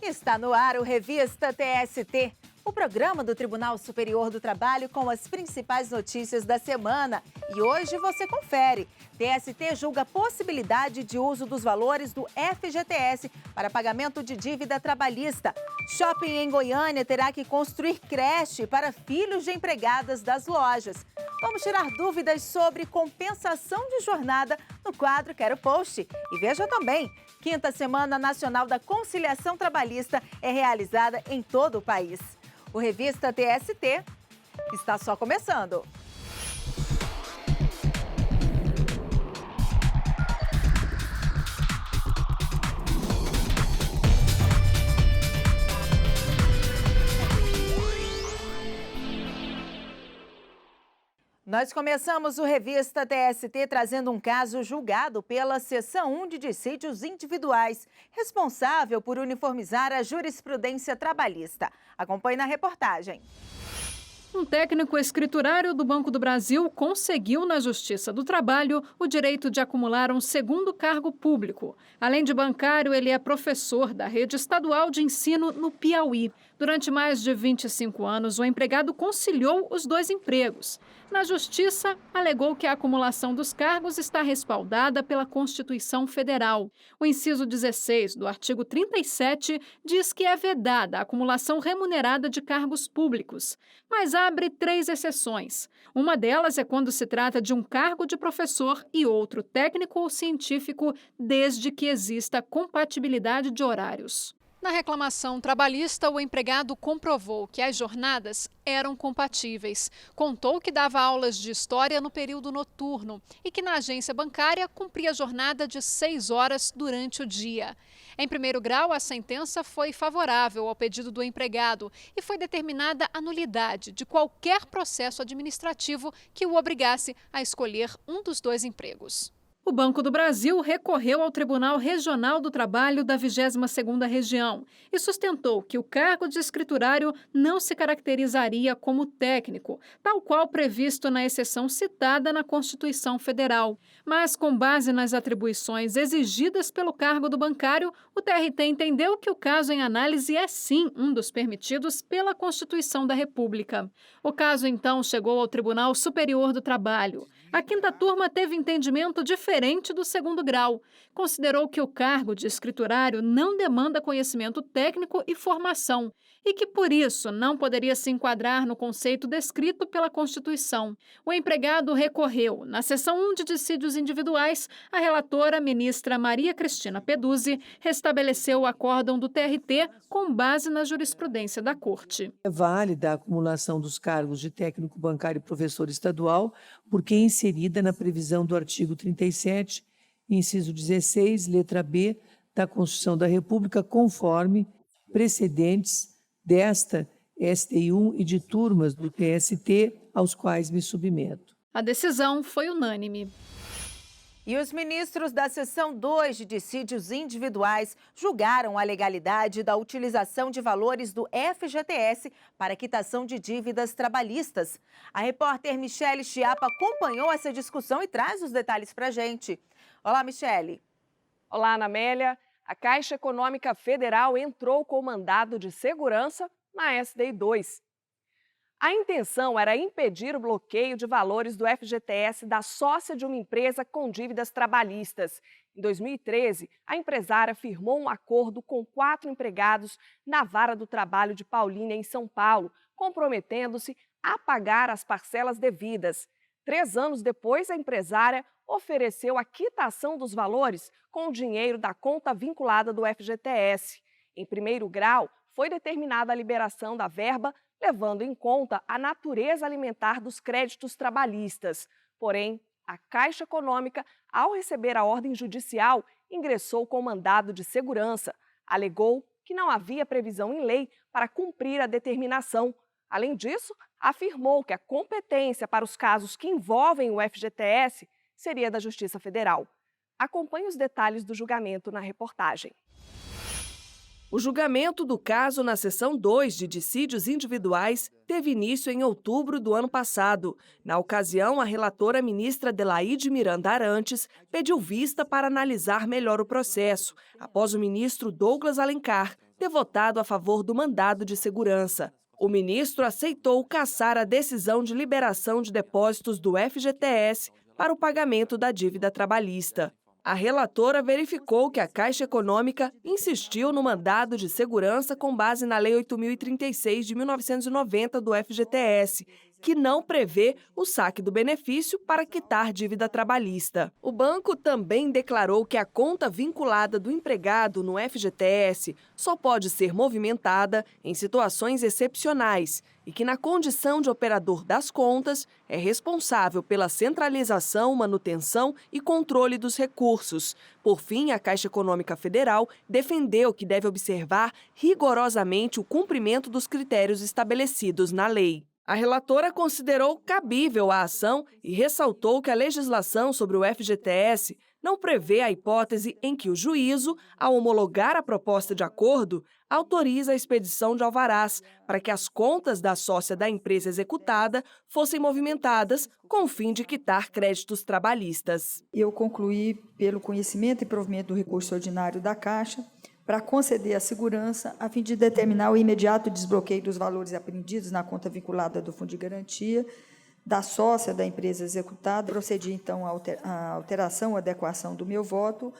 Está no ar o Revista TST, o programa do Tribunal Superior do Trabalho com as principais notícias da semana. E hoje você confere. TST julga a possibilidade de uso dos valores do FGTS para pagamento de dívida trabalhista. Shopping em Goiânia terá que construir creche para filhos de empregadas das lojas. Vamos tirar dúvidas sobre compensação de jornada no quadro Quero Post. E veja também, Quinta Semana Nacional da Conciliação Trabalhista é realizada em todo o país. O Revista TST está só começando. Nós começamos o Revista TST trazendo um caso julgado pela Seção 1 de Dissídios Individuais, responsável por uniformizar a jurisprudência trabalhista. Acompanhe na reportagem. Um técnico escriturário do Banco do Brasil conseguiu na Justiça do Trabalho o direito de acumular um segundo cargo público. Além de bancário, ele é professor da rede estadual de ensino no Piauí. Durante mais de 25 anos, o empregado conciliou os dois empregos. Na Justiça, alegou que a acumulação dos cargos está respaldada pela Constituição Federal. O inciso 16 do artigo 37 diz que é vedada a acumulação remunerada de cargos públicos, mas abre 3 exceções. Uma delas é quando se trata de um cargo de professor e outro técnico ou científico, desde que exista compatibilidade de horários. Na reclamação trabalhista, o empregado comprovou que as jornadas eram compatíveis. Contou que dava aulas de história no período noturno e que na agência bancária cumpria a jornada de 6 horas durante o dia. Em primeiro grau, a sentença foi favorável ao pedido do empregado e foi determinada a nulidade de qualquer processo administrativo que o obrigasse a escolher um dos dois empregos. O Banco do Brasil recorreu ao Tribunal Regional do Trabalho da 22ª Região e sustentou que o cargo de escriturário não se caracterizaria como técnico, tal qual previsto na exceção citada na Constituição Federal. Mas, com base nas atribuições exigidas pelo cargo do bancário, o TRT entendeu que o caso em análise é sim um dos permitidos pela Constituição da República. O caso, então, chegou ao Tribunal Superior do Trabalho. A quinta turma teve entendimento diferente do segundo grau. Considerou que o cargo de escriturário não demanda conhecimento técnico e formação e que, por isso, não poderia se enquadrar no conceito descrito pela Constituição. O empregado recorreu. Na Seção 1 de Dissídios Individuais, a relatora, ministra Maria Cristina Peduzzi, restabeleceu o acórdão do TRT com base na jurisprudência da Corte. É válida a acumulação dos cargos de técnico bancário e professor estadual, porque é inserida na previsão do artigo 37, inciso 16, letra B, da Constituição da República, conforme precedentes desta STI1 e de turmas do TST, aos quais me submeto. A decisão foi unânime. E os ministros da Seção 2 de Dissídios Individuais julgaram a legalidade da utilização de valores do FGTS para quitação de dívidas trabalhistas. A repórter Michele Chiapa acompanhou essa discussão e traz os detalhes para a gente. Olá, Michele. Olá, Ana Amélia. A Caixa Econômica Federal entrou com mandado de segurança na SDI 2. A intenção era impedir o bloqueio de valores do FGTS da sócia de uma empresa com dívidas trabalhistas. Em 2013, a empresária firmou um acordo com 4 empregados na Vara do Trabalho de Paulínia, em São Paulo, comprometendo-se a pagar as parcelas devidas. 3 anos depois, a empresária ofereceu a quitação dos valores com o dinheiro da conta vinculada do FGTS. Em primeiro grau, foi determinada a liberação da verba, levando em conta a natureza alimentar dos créditos trabalhistas. Porém, a Caixa Econômica, ao receber a ordem judicial, ingressou com mandado de segurança. Alegou que não havia previsão em lei para cumprir a determinação. Além disso, afirmou que a competência para os casos que envolvem o FGTS seria da Justiça Federal. Acompanhe os detalhes do julgamento na reportagem. O julgamento do caso na Seção 2 de Dissídios Individuais teve início em outubro do ano passado. Na ocasião, a relatora ministra Adelaide Miranda Arantes pediu vista para analisar melhor o processo, após o ministro Douglas Alencar ter votado a favor do mandado de segurança. O ministro aceitou cassar a decisão de liberação de depósitos do FGTS para o pagamento da dívida trabalhista. A relatora verificou que a Caixa Econômica insistiu no mandado de segurança com base na Lei 8.036 de 1990 do FGTS, que não prevê o saque do benefício para quitar dívida trabalhista. O banco também declarou que a conta vinculada do empregado no FGTS só pode ser movimentada em situações excepcionais e que, na condição de operador das contas, é responsável pela centralização, manutenção e controle dos recursos. Por fim, a Caixa Econômica Federal defendeu que deve observar rigorosamente o cumprimento dos critérios estabelecidos na lei. A relatora considerou cabível a ação e ressaltou que a legislação sobre o FGTS não prevê a hipótese em que o juízo, ao homologar a proposta de acordo, autoriza a expedição de alvarás para que as contas da sócia da empresa executada fossem movimentadas com o fim de quitar créditos trabalhistas. Eu concluí pelo conhecimento e provimento do recurso ordinário da Caixa para conceder a segurança a fim de determinar o imediato desbloqueio dos valores apreendidos na conta vinculada do Fundo de Garantia da sócia da empresa executada. Procedi, então, à alteração, à adequação do meu voto,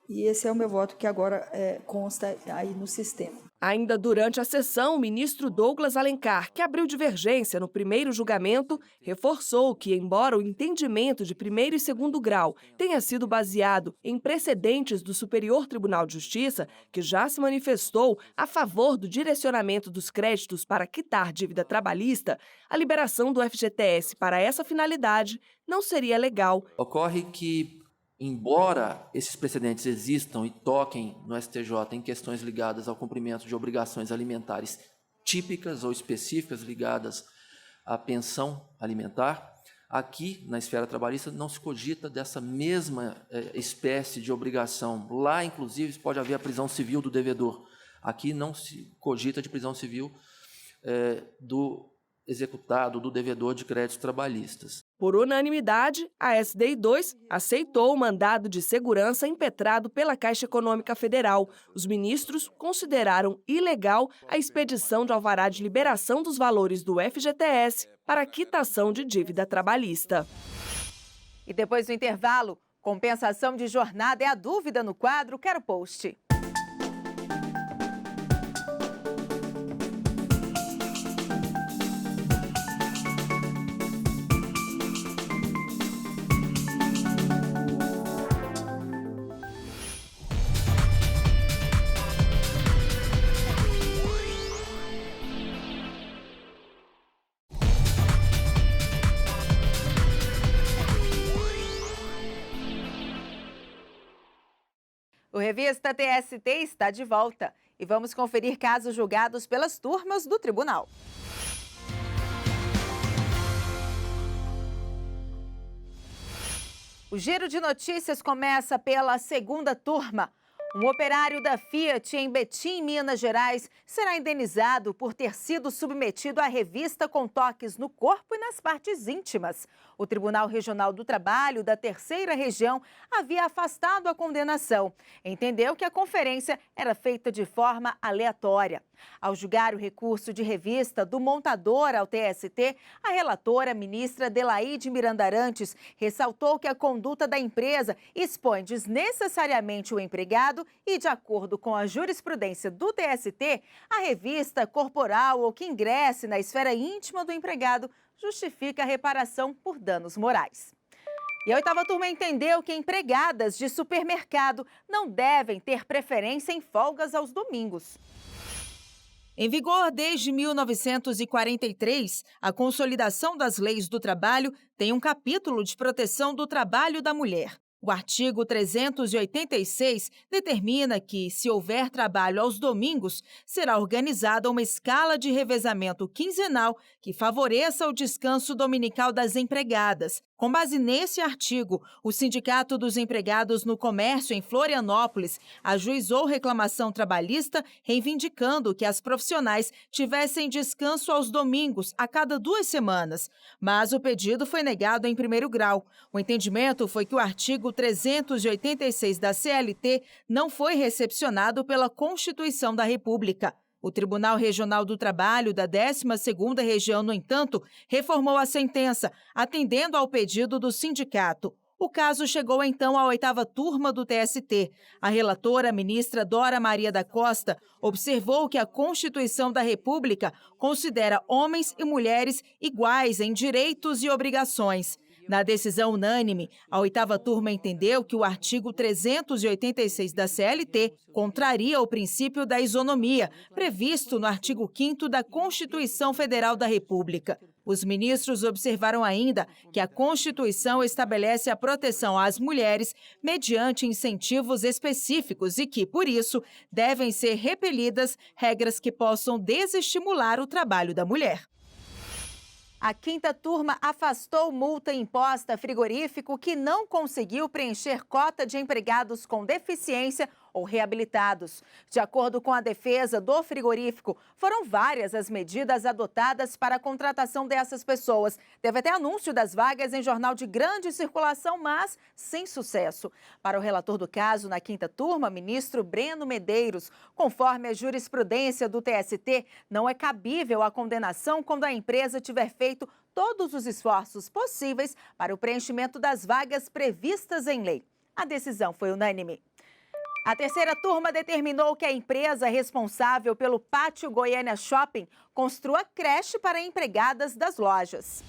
e esse é o meu voto que agora consta aí no sistema. Ainda durante a sessão, o ministro Douglas Alencar, que abriu divergência no primeiro julgamento, reforçou que, embora o entendimento de primeiro e segundo grau tenha sido baseado em precedentes do Superior Tribunal de Justiça, que já se manifestou a favor do direcionamento dos créditos para quitar dívida trabalhista, a liberação do FGTS para essa finalidade não seria legal. Ocorre que, embora esses precedentes existam e toquem no STJ em questões ligadas ao cumprimento de obrigações alimentares típicas ou específicas ligadas à pensão alimentar, aqui na esfera trabalhista não se cogita dessa mesma espécie de obrigação. Lá, inclusive, pode haver a prisão civil do devedor. Aqui não se cogita de prisão civil do executado, do devedor de créditos trabalhistas. Por unanimidade, a SDI 2 aceitou o mandado de segurança impetrado pela Caixa Econômica Federal. Os ministros consideraram ilegal a expedição de alvará de liberação dos valores do FGTS para a quitação de dívida trabalhista. E depois do intervalo, compensação de jornada é a dúvida no quadro Quero Post. O Revista TST está de volta e vamos conferir casos julgados pelas turmas do tribunal. O giro de notícias começa pela segunda turma. Um operário da Fiat em Betim, Minas Gerais, será indenizado por ter sido submetido à revista com toques no corpo e nas partes íntimas. O Tribunal Regional do Trabalho da Terceira Região havia afastado a condenação. Entendeu que a conferência era feita de forma aleatória. Ao julgar o recurso de revista do montador ao TST, a relatora, ministra Delaide Miranda Arantes, ressaltou que a conduta da empresa expõe desnecessariamente o empregado e, de acordo com a jurisprudência do TST, a revista corporal ou que ingresse na esfera íntima do empregado justifica a reparação por danos morais. E a oitava turma entendeu que empregadas de supermercado não devem ter preferência em folgas aos domingos. Em vigor desde 1943, a Consolidação das Leis do Trabalho tem um capítulo de proteção do trabalho da mulher. O artigo 386 determina que, se houver trabalho aos domingos, será organizada uma escala de revezamento quinzenal que favoreça o descanso dominical das empregadas, Com base nesse artigo, o Sindicato dos Empregados no Comércio em Florianópolis ajuizou reclamação trabalhista reivindicando que as profissionais tivessem descanso aos domingos a cada 2 semanas. Mas o pedido foi negado em primeiro grau. O entendimento foi que o artigo 386 da CLT não foi recepcionado pela Constituição da República. O Tribunal Regional do Trabalho da 12ª Região, no entanto, reformou a sentença, atendendo ao pedido do sindicato. O caso chegou então à 8ª turma do TST. A relatora, ministra Dora Maria da Costa, observou que a Constituição da República considera homens e mulheres iguais em direitos e obrigações. Na decisão unânime, a 8ª turma entendeu que o artigo 386 da CLT contraria o princípio da isonomia, previsto no artigo 5º da Constituição Federal da República. Os ministros observaram ainda que a Constituição estabelece a proteção às mulheres mediante incentivos específicos e que, por isso, devem ser repelidas regras que possam desestimular o trabalho da mulher. A 5ª turma afastou multa imposta a frigorífico que não conseguiu preencher cota de empregados com deficiência ou reabilitados. De acordo com a defesa do frigorífico, foram várias as medidas adotadas para a contratação dessas pessoas. Teve até anúncio das vagas em jornal de grande circulação, mas sem sucesso. Para o relator do caso na 5ª turma, ministro Breno Medeiros, conforme a jurisprudência do TST, não é cabível a condenação quando a empresa tiver feito todos os esforços possíveis para o preenchimento das vagas previstas em lei. A decisão foi unânime. A 3ª turma determinou que a empresa responsável pelo Pátio Goiânia Shopping construa creche para empregadas das lojas.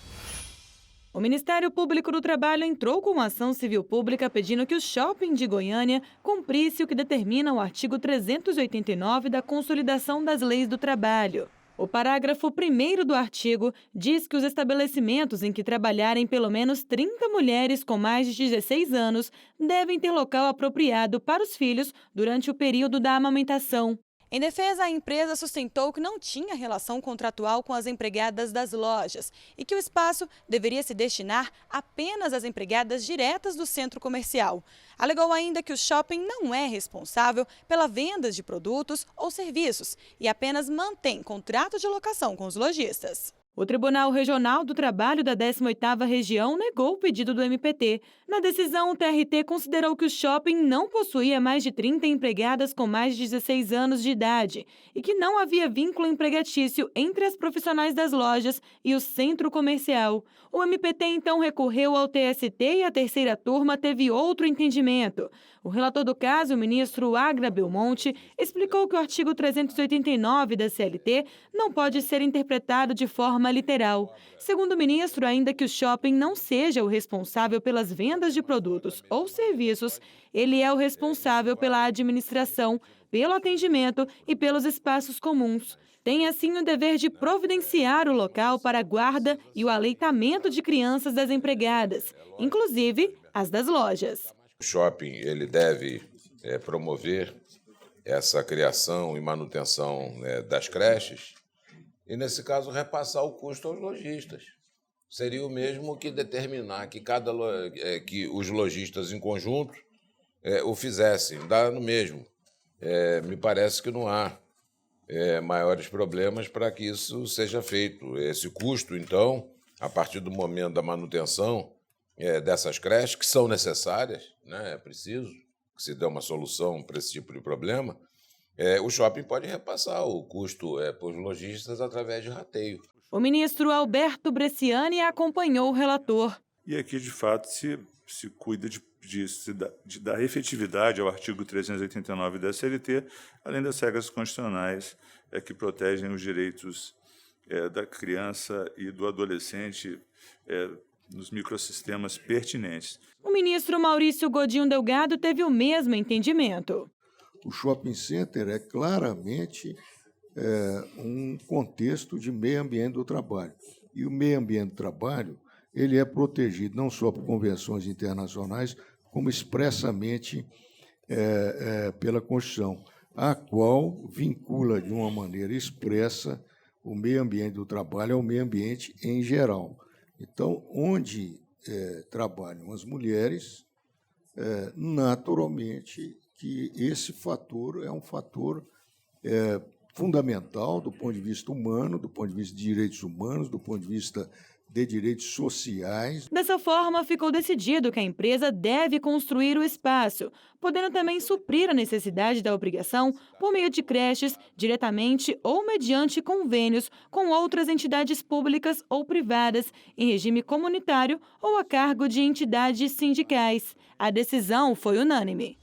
O Ministério Público do Trabalho entrou com uma ação civil pública pedindo que o shopping de Goiânia cumprisse o que determina o artigo 389 da Consolidação das Leis do Trabalho. O parágrafo 1º do artigo diz que os estabelecimentos em que trabalharem pelo menos 30 mulheres com mais de 16 anos devem ter local apropriado para os filhos durante o período da amamentação. Em defesa, a empresa sustentou que não tinha relação contratual com as empregadas das lojas e que o espaço deveria se destinar apenas às empregadas diretas do centro comercial. Alegou ainda que o shopping não é responsável pela venda de produtos ou serviços e apenas mantém contrato de locação com os lojistas. O Tribunal Regional do Trabalho da 18ª Região negou o pedido do MPT. Na decisão, o TRT considerou que o shopping não possuía mais de 30 empregadas com mais de 16 anos de idade e que não havia vínculo empregatício entre as profissionais das lojas e o centro comercial. O MPT então recorreu ao TST e a 3ª turma teve outro entendimento. O relator do caso, o ministro Agra Belmonte, explicou que o artigo 389 da CLT não pode ser interpretado de forma literal. Segundo o ministro, ainda que o shopping não seja o responsável pelas vendas de produtos ou serviços, ele é o responsável pela administração, pelo atendimento e pelos espaços comuns. Tem, assim, o dever de providenciar o local para a guarda e o aleitamento de crianças das empregadas, inclusive as das lojas. O shopping ele deve promover essa criação e manutenção das creches e, nesse caso, repassar o custo aos lojistas. Seria o mesmo que determinar que, que os lojistas em conjunto o fizessem. Dá no mesmo. Me parece que não há maiores problemas para que isso seja feito. Esse custo, então, a partir do momento da manutenção dessas creches, que são necessárias, né? É preciso que se dê uma solução para esse tipo de problema, o shopping pode repassar o custo para os lojistas através de rateio. O ministro Alberto Bresciani acompanhou o relator. E aqui, de fato, se cuida de dar efetividade ao artigo 389 da CLT, além das regras constitucionais que protegem os direitos da criança e do adolescente nos microsistemas pertinentes. O ministro Maurício Godinho Delgado teve o mesmo entendimento. O shopping center é claramente um contexto de meio ambiente do trabalho. E o meio ambiente do trabalho ele é protegido não só por convenções internacionais, como expressamente pela Constituição, a qual vincula de uma maneira expressa o meio ambiente do trabalho ao meio ambiente em geral. Então, onde trabalham as mulheres, naturalmente que esse fator é um fator fundamental do ponto de vista humano, do ponto de vista de direitos humanos, do ponto de vista de direitos sociais. Dessa forma, ficou decidido que a empresa deve construir o espaço, podendo também suprir a necessidade da obrigação por meio de creches, diretamente ou mediante convênios com outras entidades públicas ou privadas, em regime comunitário ou a cargo de entidades sindicais. A decisão foi unânime.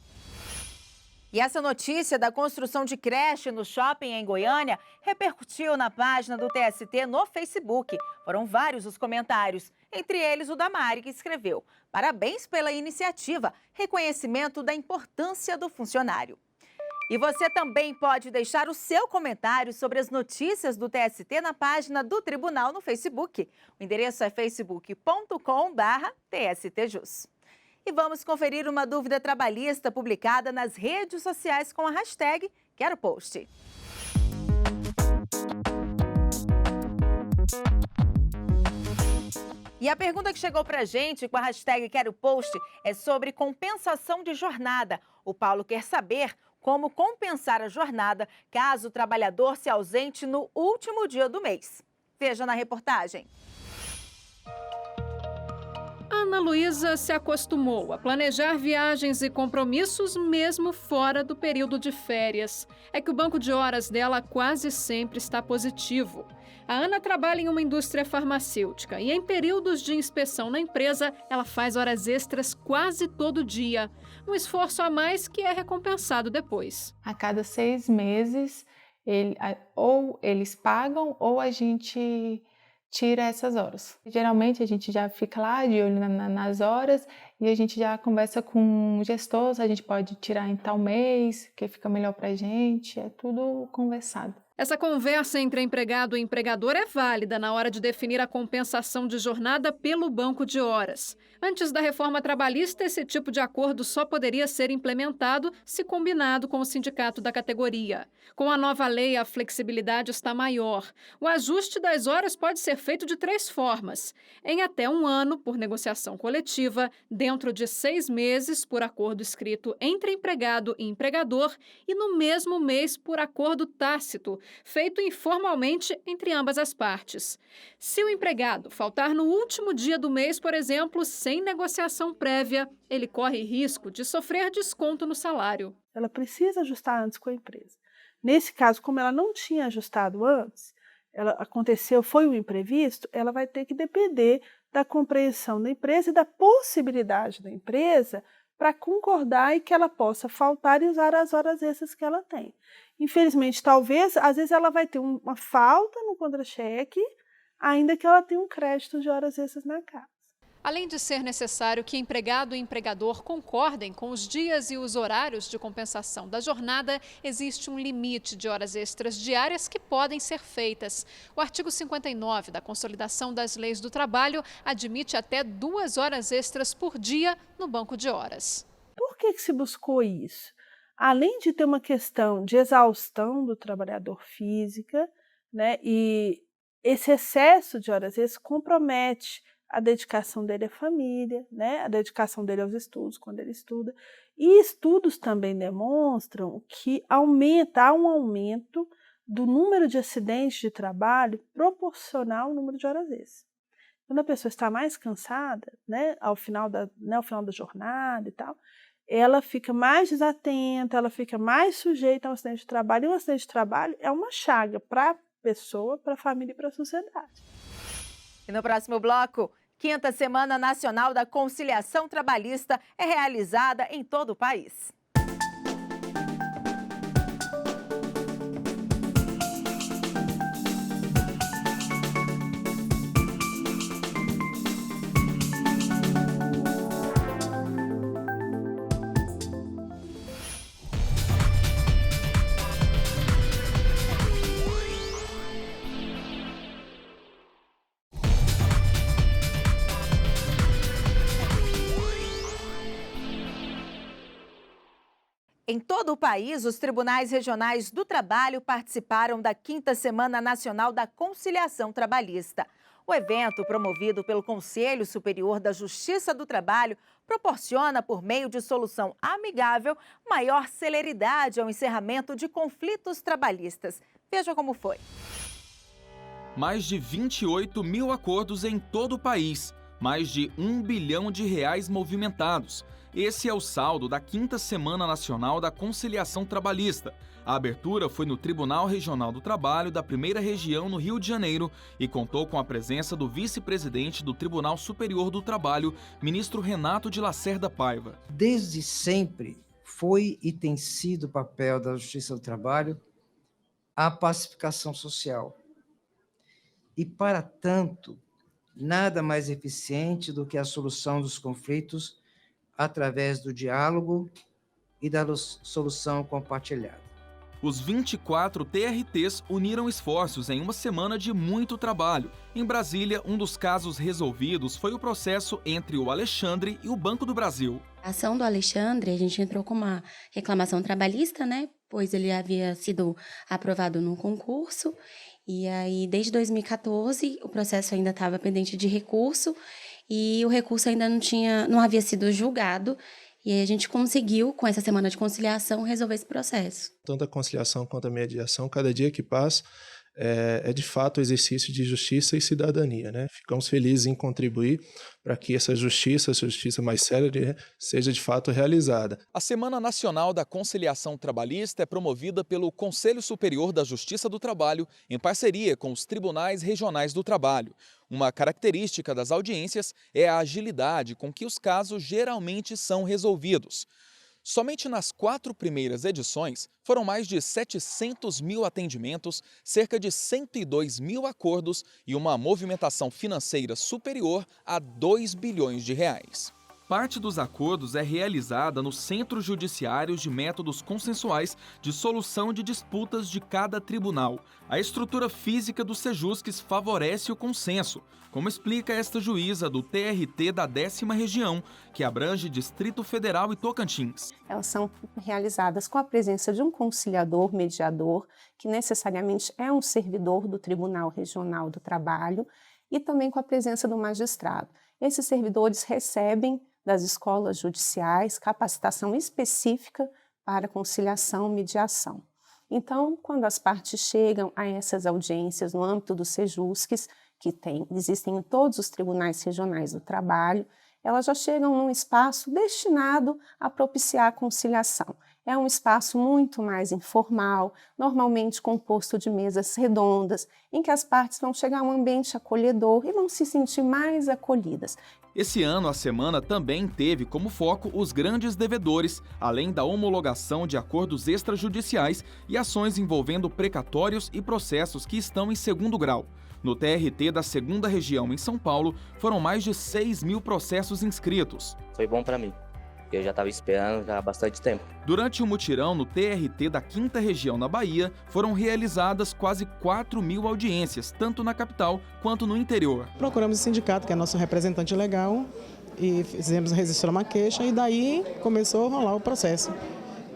E essa notícia da construção de creche no shopping em Goiânia repercutiu na página do TST no Facebook. Foram vários os comentários, entre eles o da Mari, que escreveu: "Parabéns pela iniciativa, reconhecimento da importância do funcionário." E você também pode deixar o seu comentário sobre as notícias do TST na página do Tribunal no Facebook. O endereço é facebook.com/TSTJus. E vamos conferir uma dúvida trabalhista publicada nas redes sociais com a hashtag Quero Post. E a pergunta que chegou pra gente com a hashtag Quero Post é sobre compensação de jornada. O Paulo quer saber como compensar a jornada caso o trabalhador se ausente no último dia do mês. Veja na reportagem. Ana Luísa se acostumou a planejar viagens e compromissos mesmo fora do período de férias. É que o banco de horas dela quase sempre está positivo. A Ana trabalha em uma indústria farmacêutica e em períodos de inspeção na empresa, ela faz horas extras quase todo dia. Um esforço a mais que é recompensado depois. A cada 6 meses, ou eles pagam ou a gente tira essas horas. Geralmente a gente já fica lá de olho nas horas e a gente já conversa com o gestor, se a gente pode tirar em tal mês, que fica melhor pra gente, é tudo conversado. Essa conversa entre empregado e empregador é válida na hora de definir a compensação de jornada pelo banco de horas. Antes da reforma trabalhista, esse tipo de acordo só poderia ser implementado se combinado com o sindicato da categoria. Com a nova lei, a flexibilidade está maior. O ajuste das horas pode ser feito de 3 formas: em até 1 ano, por negociação coletiva, dentro de 6 meses, por acordo escrito entre empregado e empregador, e no mesmo mês, por acordo tácito, feito informalmente entre ambas as partes. Se o empregado faltar no último dia do mês, por exemplo, sem negociação prévia, ele corre risco de sofrer desconto no salário. Ela precisa ajustar antes com a empresa. Nesse caso, como ela não tinha ajustado antes, foi um imprevisto, ela vai ter que depender da compreensão da empresa e da possibilidade da empresa para concordar e que ela possa faltar e usar as horas extras que ela tem. Infelizmente, às vezes ela vai ter uma falta no contra-cheque, ainda que ela tenha um crédito de horas extras na casa. Além de ser necessário que empregado e empregador concordem com os dias e os horários de compensação da jornada, existe um limite de horas extras diárias que podem ser feitas. O artigo 59 da Consolidação das Leis do Trabalho admite até 2 horas extras por dia no banco de horas. Por que se buscou isso? Além de ter uma questão de exaustão do trabalhador física, né, e esse excesso de horas extras compromete a dedicação dele à família, né, a dedicação dele aos estudos, quando ele estuda. E estudos também demonstram que há um aumento do número de acidentes de trabalho proporcional ao número de horas extras. Quando a pessoa está mais cansada, né, ao final da jornada e tal, ela fica mais desatenta, ela fica mais sujeita ao acidente de trabalho. E o acidente de trabalho é uma chaga para a pessoa, para a família e para a sociedade. E no próximo bloco, 5ª Semana Nacional da Conciliação Trabalhista é realizada em todo o país. Em todo o país, os tribunais regionais do trabalho participaram da 5ª Semana Nacional da Conciliação Trabalhista. O evento, promovido pelo Conselho Superior da Justiça do Trabalho, proporciona, por meio de solução amigável, maior celeridade ao encerramento de conflitos trabalhistas. Veja como foi. Mais de 28 mil acordos em todo o país, mais de R$1 bilhão movimentados. Esse é o saldo da 5ª Semana Nacional da Conciliação Trabalhista. A abertura foi no Tribunal Regional do Trabalho da 1ª Região, no Rio de Janeiro, e contou com a presença do vice-presidente do Tribunal Superior do Trabalho, ministro Renato de Lacerda Paiva. Desde sempre foi e tem sido o papel da Justiça do Trabalho a pacificação social. E, para tanto, nada mais eficiente do que a solução dos conflitos através do diálogo e da solução compartilhada. Os 24 TRTs uniram esforços em uma semana de muito trabalho. Em Brasília, um dos casos resolvidos foi o processo entre o Alexandre e o Banco do Brasil. A ação do Alexandre, a gente entrou com uma reclamação trabalhista, né? Pois ele havia sido aprovado num concurso. E aí, desde 2014, o processo ainda estava pendente de recurso e o recurso ainda não havia sido julgado. E aí a gente conseguiu, com essa semana de conciliação, resolver esse processo. Tanto a conciliação quanto a mediação, cada dia que passa, é de fato o exercício de justiça e cidadania, né? Ficamos felizes em contribuir para que essa justiça mais séria, seja de fato realizada. A Semana Nacional da Conciliação Trabalhista é promovida pelo Conselho Superior da Justiça do Trabalho em parceria com os Tribunais Regionais do Trabalho. Uma característica das audiências é a agilidade com que os casos geralmente são resolvidos. Somente nas 4 primeiras edições foram mais de 700 mil atendimentos, cerca de 102 mil acordos e uma movimentação financeira superior a R$2 bilhões. Parte dos acordos é realizada nos centros judiciários de métodos consensuais de solução de disputas de cada tribunal. A estrutura física dos Sejusques favorece o consenso, como explica esta juíza do TRT da 10ª Região, que abrange Distrito Federal e Tocantins. Elas são realizadas com a presença de um conciliador, mediador, que necessariamente é um servidor do Tribunal Regional do Trabalho, e também com a presença do magistrado. Esses servidores recebem das escolas judiciais capacitação específica para conciliação e mediação. Então, quando as partes chegam a essas audiências no âmbito dos Sejusques, que existem em todos os tribunais regionais do trabalho, elas já chegam num espaço destinado a propiciar a conciliação. É um espaço muito mais informal, normalmente composto de mesas redondas, em que as partes vão chegar a um ambiente acolhedor e vão se sentir mais acolhidas. Esse ano, a semana também teve como foco os grandes devedores, além da homologação de acordos extrajudiciais e ações envolvendo precatórios e processos que estão em 2º grau. No TRT da 2ª Região, em São Paulo, foram mais de 6 mil processos inscritos. Foi bom para mim. Eu já estava esperando há bastante tempo. Durante o mutirão no TRT da 5ª Região na Bahia, foram realizadas quase 4 mil audiências, tanto na capital quanto no interior. Procuramos o sindicato, que é nosso representante legal, e fizemos registrar uma queixa, e daí começou a rolar o processo,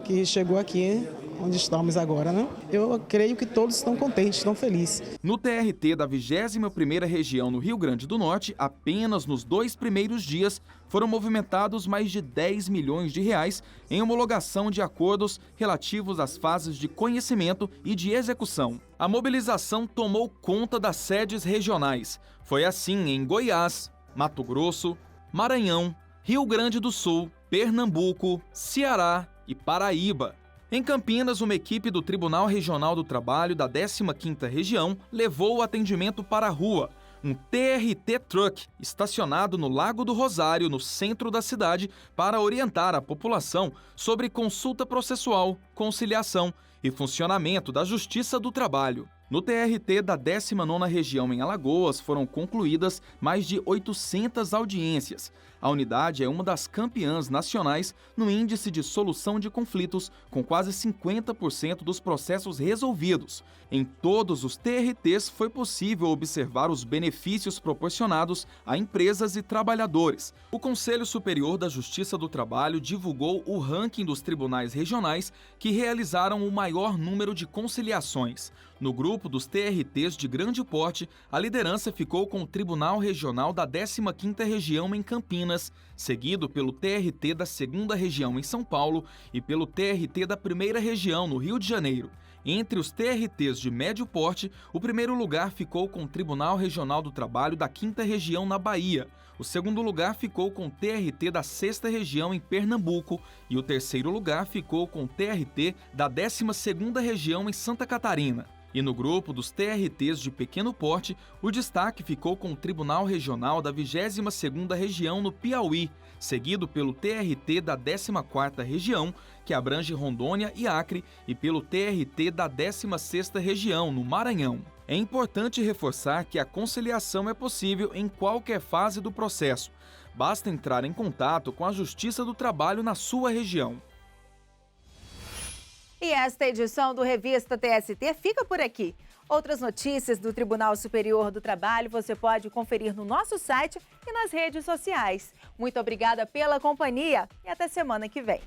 que chegou aqui onde estamos agora, né? Eu creio que todos estão contentes, estão felizes. No TRT da 21ª Região no Rio Grande do Norte, apenas nos 2 primeiros dias, foram movimentados mais de R$10 milhões em homologação de acordos relativos às fases de conhecimento e de execução. A mobilização tomou conta das sedes regionais. Foi assim em Goiás, Mato Grosso, Maranhão, Rio Grande do Sul, Pernambuco, Ceará e Paraíba. Em Campinas, uma equipe do Tribunal Regional do Trabalho da 15ª Região levou o atendimento para a rua. Um TRT Truck estacionado no Lago do Rosário, no centro da cidade, para orientar a população sobre consulta processual, conciliação e funcionamento da Justiça do Trabalho. No TRT da 19ª Região em Alagoas foram concluídas mais de 800 audiências. A unidade é uma das campeãs nacionais no índice de solução de conflitos, com quase 50% dos processos resolvidos. Em todos os TRTs foi possível observar os benefícios proporcionados a empresas e trabalhadores. O Conselho Superior da Justiça do Trabalho divulgou o ranking dos tribunais regionais que realizaram o maior número de conciliações. No grupo dos TRTs de grande porte, a liderança ficou com o Tribunal Regional da 15ª Região em Campinas, seguido pelo TRT da 2ª Região em São Paulo e pelo TRT da 1ª Região no Rio de Janeiro. Entre os TRTs de médio porte, o primeiro lugar ficou com o Tribunal Regional do Trabalho da 5ª Região na Bahia. O segundo lugar ficou com o TRT da 6ª Região em Pernambuco e o terceiro lugar ficou com o TRT da 12ª Região em Santa Catarina. E no grupo dos TRTs de pequeno porte, o destaque ficou com o Tribunal Regional da 22ª Região no Piauí, seguido pelo TRT da 14ª Região, que abrange Rondônia e Acre, e pelo TRT da 16ª Região, no Maranhão. É importante reforçar que a conciliação é possível em qualquer fase do processo. Basta entrar em contato com a Justiça do Trabalho na sua região. E esta edição do Revista TST fica por aqui. Outras notícias do Tribunal Superior do Trabalho você pode conferir no nosso site e nas redes sociais. Muito obrigada pela companhia e até semana que vem.